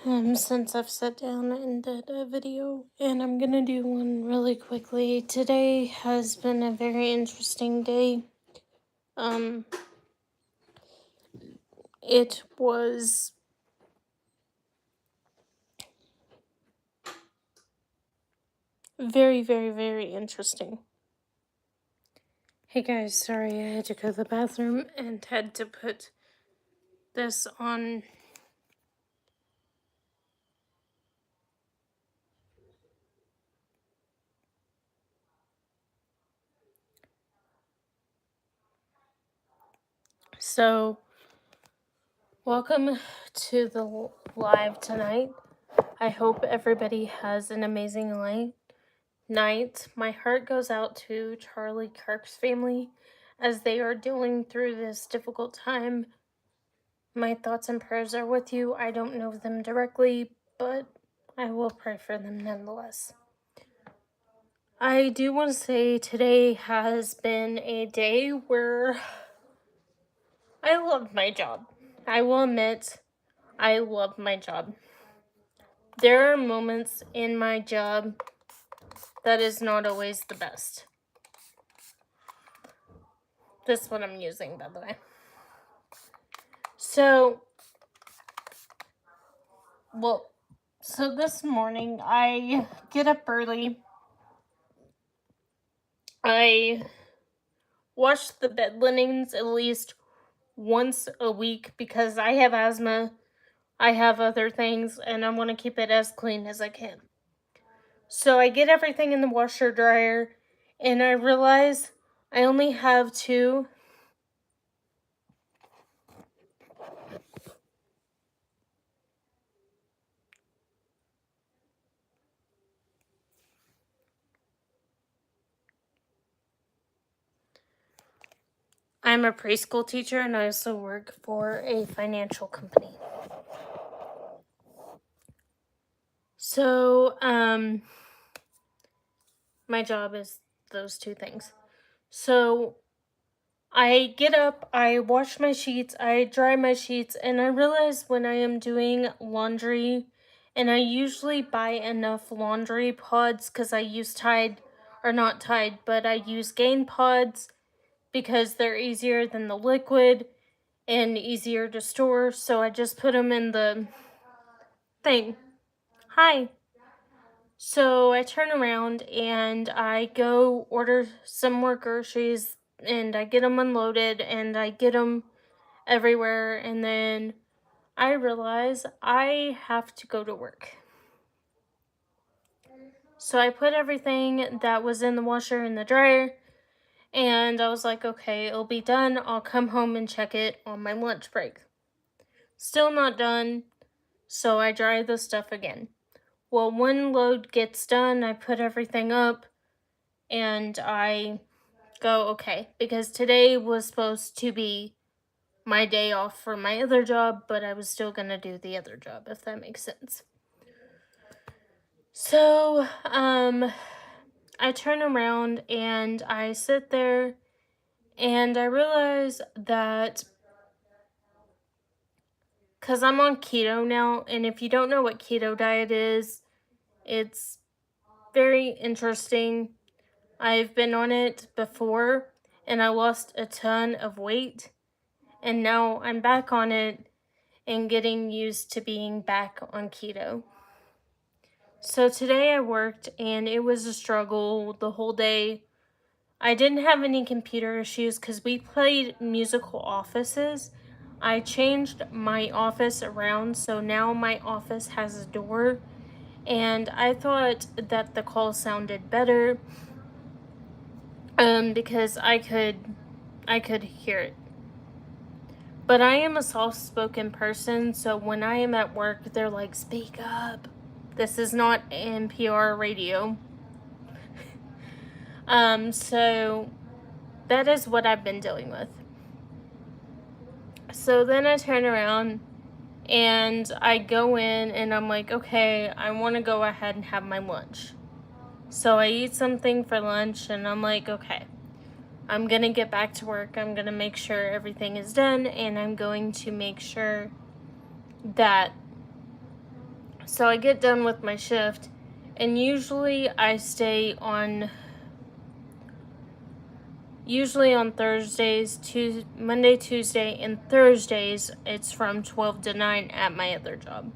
Since I've sat down and did a video, and I'm gonna do one really quickly. Today has been a very interesting day. Um, it was very, very, very interesting. Hey guys, sorry I had to go to the bathroom and had to put this on. So, welcome to the live tonight. I hope everybody has an amazing night. My heart goes out to Charlie Kirk's family as they are dealing through this difficult time. My thoughts and prayers are with you. I don't know them directly, but I will pray for them nonetheless. I do want to say today has been a day where I love my job. I will admit, I love my job. There are moments in my job that is not always the best. This is what I'm using, by the way. So this morning I get up early. I wash the bed linens at least once a week because I have asthma. I have other things, and I want to keep it as clean as I can. So I get everything in the washer dryer, and I realize I only have two. I'm a preschool teacher, and I also work for a financial company. So, my job is those two things. So, I get up, I wash my sheets, I dry my sheets, and I realize when I am doing laundry, and I usually buy enough laundry pods because I use but I use Gain pods because they're easier than the liquid and easier to store, so I just put them in the thing. Hi. So I turn around and I go order some more groceries and I get them unloaded and I get them everywhere, and then I realize I have to go to work. So I put everything that was in the washer in the dryer, and I was like, okay, it'll be done. I'll come home and check it on my lunch break. Still not done, so I dry the stuff again. Well, one load gets done, I put everything up, and I go, okay, because today was supposed to be my day off for my other job, but I was still gonna do the other job, if that makes sense. So, I turn around and I sit there and I realize that because I'm on keto now, and if you don't know what keto diet is, it's very interesting. I've been on it before and I lost a ton of weight, and now I'm back on it and getting used to being back on keto. So today I worked and it was a struggle the whole day. I didn't have any computer issues because we played musical offices. I changed my office around, so now my office has a door, and I thought that the call sounded better because I could hear it. But I am a soft-spoken person, so when I am at work, they're like, speak up. This is not NPR radio. So that is what I've been dealing with. So then I turn around and I go in and I'm like, okay, I want to go ahead and have my lunch. So I eat something for lunch and I'm like, okay, I'm going to get back to work. I'm going to make sure everything is done, and I'm going to make sure that So I get done with my shift, and usually I stay on Thursdays, Monday, Tuesday, and Thursdays, it's from 12 to 9 at my other job.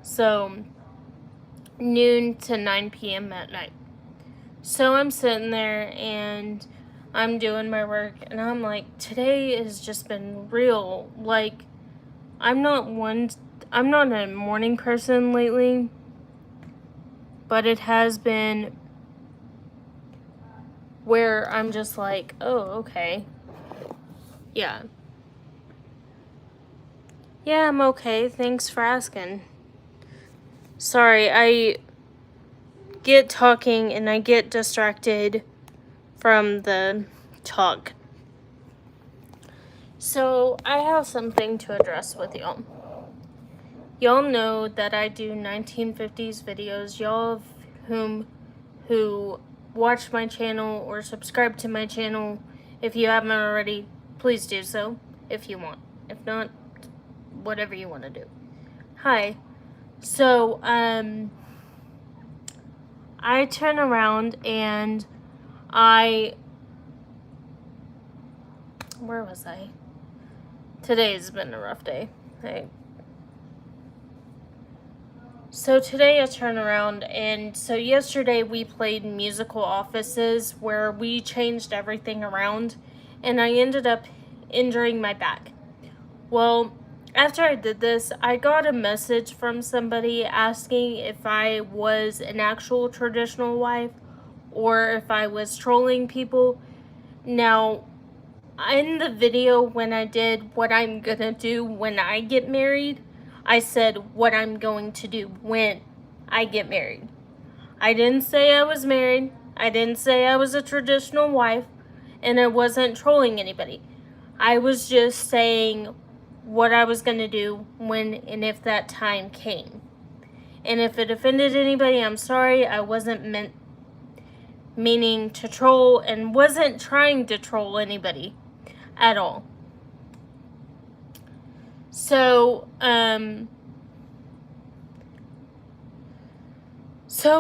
So, noon to 9 p.m. at night. So I'm sitting there and I'm doing my work, and I'm like, today has just been real. Like, I'm not a morning person lately, but it has been where I'm just like, oh, okay. Yeah. Yeah, I'm okay. Thanks for asking. Sorry, I get talking and I get distracted from the talk. So, I have something to address with y'all. Y'all know that I do 1950s videos. Y'all who watch my channel or subscribe to my channel, if you haven't already, please do so if you want. If not, whatever you want to do. Hi. So, I turn around and where was I? Today's been a rough day. So today I turn around, and so yesterday we played musical offices where we changed everything around, and I ended up injuring my back. Well, after I did this, I got a message from somebody asking if I was an actual traditional wife or if I was trolling people. Now, in the video when I did what I'm gonna do when I get married, I said what I'm going to do when I get married. I didn't say I was married. I didn't say I was a traditional wife, and I wasn't trolling anybody. I was just saying what I was gonna do when and if that time came. And if it offended anybody, I'm sorry. I wasn't meaning to troll and wasn't trying to troll anybody at all. So,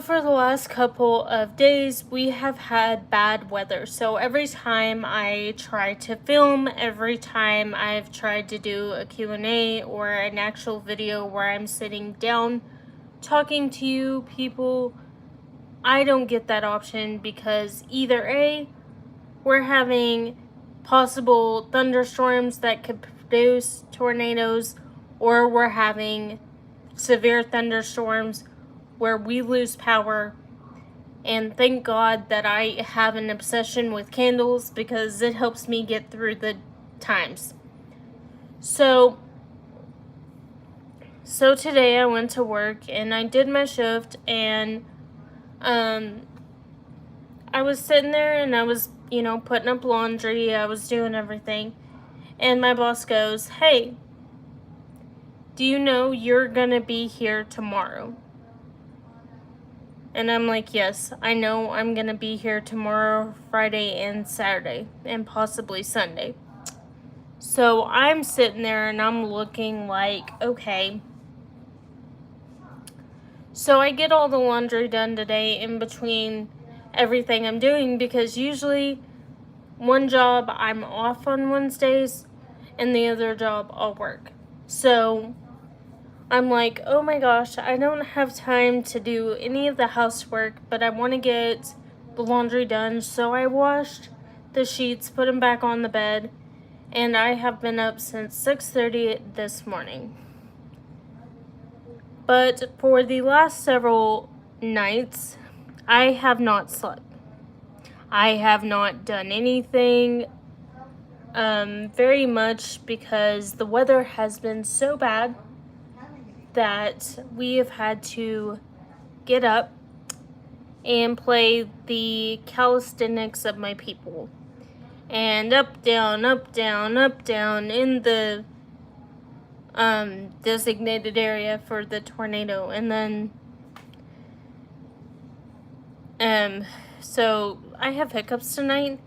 for the last couple of days, we have had bad weather. So every time I try to film, every time I've tried to do a Q&A or an actual video where I'm sitting down talking to you people, I don't get that option because either A, we're having possible thunderstorms that could produce tornadoes, or we're having severe thunderstorms where we lose power. And thank God that I have an obsession with candles because it helps me get through the times. So today I went to work and I did my shift, and I was sitting there and I was, putting up laundry. I was doing everything. And my boss goes, "Hey, do you know you're gonna be here tomorrow?" And I'm like, "Yes, I know I'm gonna be here tomorrow, Friday, and Saturday, and possibly Sunday." So I'm sitting there and I'm looking like, okay. So I get all the laundry done today in between everything I'm doing, because usually one job I'm off on Wednesdays and the other job I'll work. So I'm like, oh my gosh, I don't have time to do any of the housework, but I want to get the laundry done. So I washed the sheets, put them back on the bed, and I have been up since 6:30 this morning. But for the last several nights, I have not slept. I have not done anything very much because the weather has been so bad that we have had to get up and play the calisthenics of my people. And up, down, up, down, up, down in the designated area for the tornado. And then so I have hiccups tonight,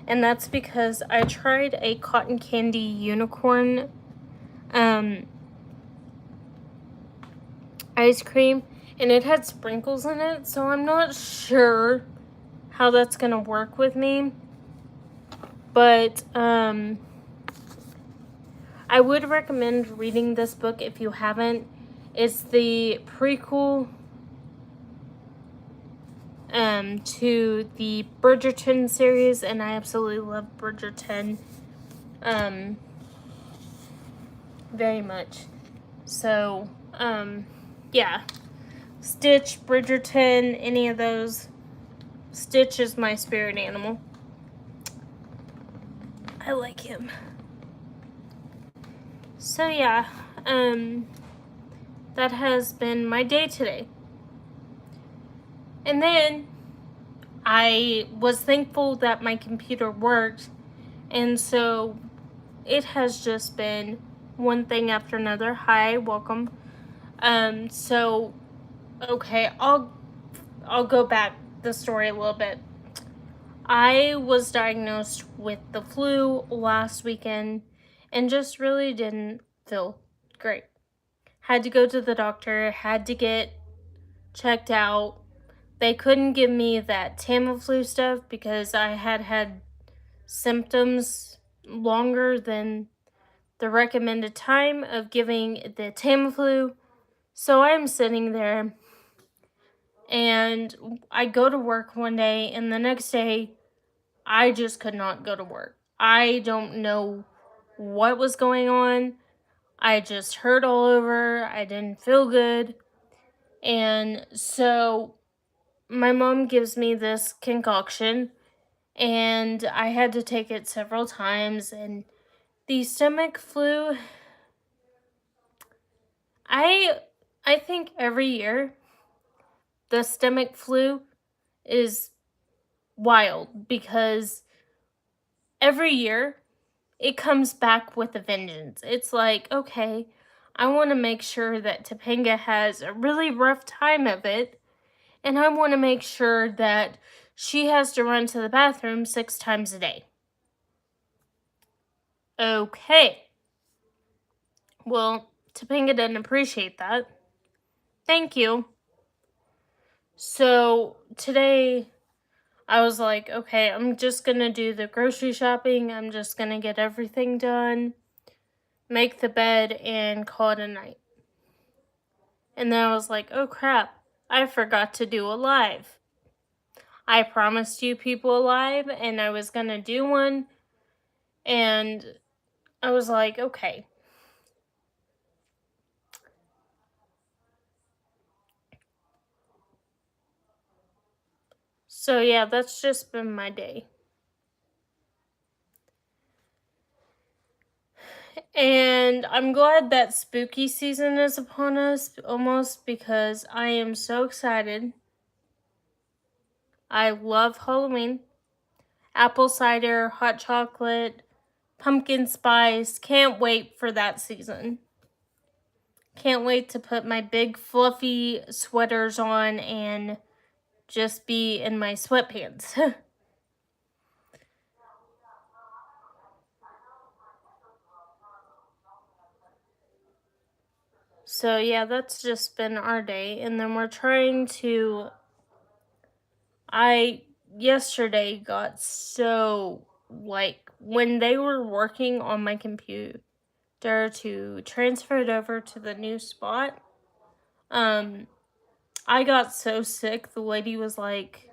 and that's because I tried a cotton candy unicorn ice cream, and it had sprinkles in it, so I'm not sure how that's gonna work with me. But I would recommend reading this book if you haven't. It's the prequel to the Bridgerton series, and I absolutely love Bridgerton very much. So, yeah. Stitch, Bridgerton, any of those. Stitch is my spirit animal. I like him. So yeah, that has been my day today. And then I was thankful that my computer worked, and so it has just been one thing after another. Hi, welcome. So okay, I'll go back the story a little bit. I was diagnosed with the flu last weekend and just really didn't feel great. Had to go to the doctor, had to get checked out. They couldn't give me that Tamiflu stuff because I had symptoms longer than the recommended time of giving the Tamiflu. So I'm sitting there and I go to work one day, and the next day I just could not go to work. I don't know what was going on. I just hurt all over. I didn't feel good. And so my mom gives me this concoction, and I had to take it several times. And the stomach flu, I think every year the stomach flu is wild because every year it comes back with a vengeance. It's like, okay, I want to make sure that Topanga has a really rough time of it, and I want to make sure that she has to run to the bathroom 6 times a day. Okay. Well, Topanga didn't appreciate that. Thank you. So today I was like, okay, I'm just gonna do the grocery shopping. I'm just gonna get everything done, make the bed, and call it a night. And then I was like, oh crap, I forgot to do a live. I promised you people a live, and I was gonna do one, and I was like, okay. So yeah, that's just been my day. And I'm glad that spooky season is upon us almost, because I am so excited. I love Halloween. Apple cider, hot chocolate, pumpkin spice. Can't wait for that season. Can't wait to put my big fluffy sweaters on and just be in my sweatpants. So yeah, that's just been our day. And then we're trying to, I yesterday got so, like, when they were working on my computer to transfer it over to the new spot, I got so sick. The lady was like,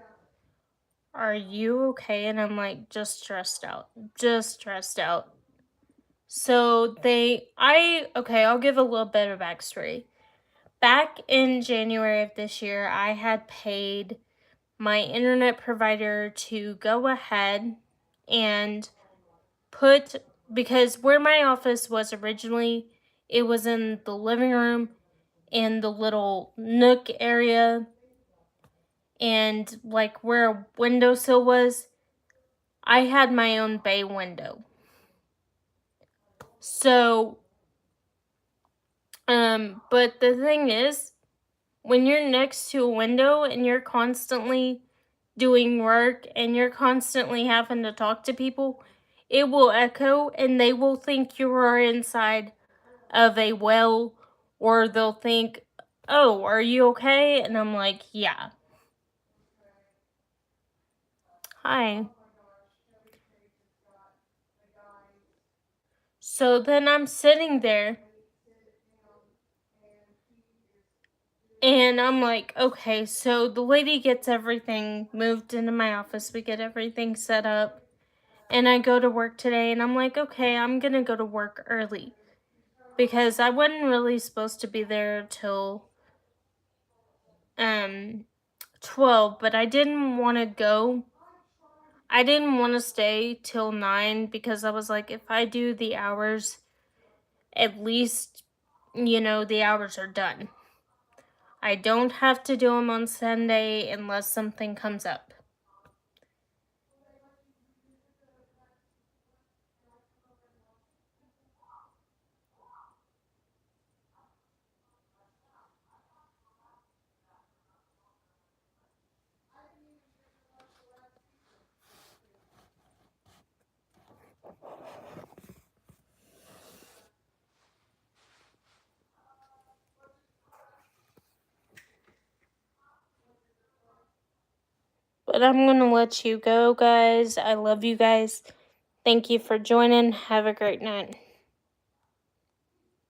"Are you okay?" And I'm like, just stressed out. Just stressed out. So I'll give a little bit of backstory. Back in January of this year, I had paid my internet provider to go ahead and put, because where my office was originally, it was in the living room in the little nook area, and like where a windowsill was, I had my own bay window. So but the thing is, when you're next to a window and you're constantly doing work and you're constantly having to talk to people, it will echo and they will think you are inside of a well, or they'll think "Oh, are you okay?" And I'm like, "Yeah." "Hi." So then I'm sitting there and I'm like, "Okay." So the lady gets everything moved into my office. We get everything set up. And I go to work today and I'm like, "Okay, I'm going to go to work early." Because I wasn't really supposed to be there till um 12, but I didn't want to go. I didn't want to stay till 9 because I was like, if I do the hours, at least, the hours are done. I don't have to do them on Sunday unless something comes up. But I'm going to let you go, guys. I love you guys. Thank you for joining. Have a great night.